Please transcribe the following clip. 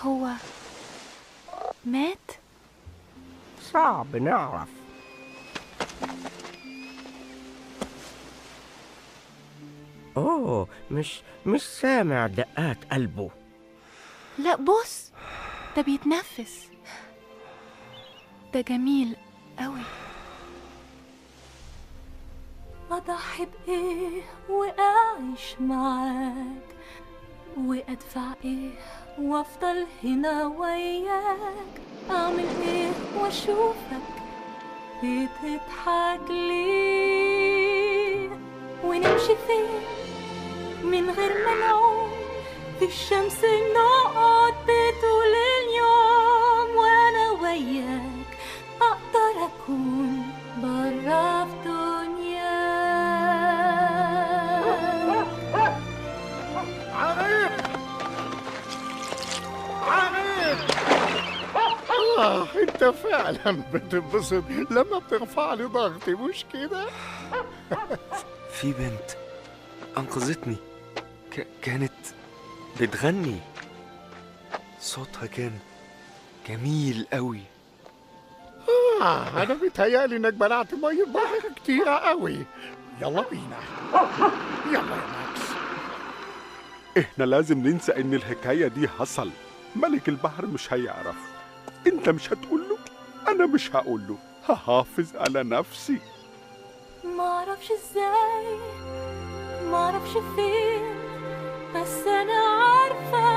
هو مات؟ صعب نعرف. مش سامع دقات قلبه. لا بص، ده بيتنفس. ده جميل قوي. أضحي بإيه وأعيش معاك، وأدفع إيه وأفضل هنا وياك؟ أعمل إيه وأشوفك بتضحك ليه؟ ونمشي فين من غير ما نعوم في الشمس، نقعد طول اليوم وأنا وياك أقدر أكون برا في دنياك. عريق عريق! انت فعلا بتنبسط لما بترفع لي ضغطي، مش كده؟ في بنت أنقذتني، كانت بتغني، صوتها كان جميل قوي. أنا بيتهيألي إنك بلعت مية بحر كتيرة قوي. يلا بينا، يلا يا ماكس. احنا لازم ننسى ان الحكاية دي حصل. ملك البحر مش هيعرف. انت مش هتقوله، انا مش هقوله، هحافظ على نفسي. معرفش ازاي، معرفش فين، بس انا عارفة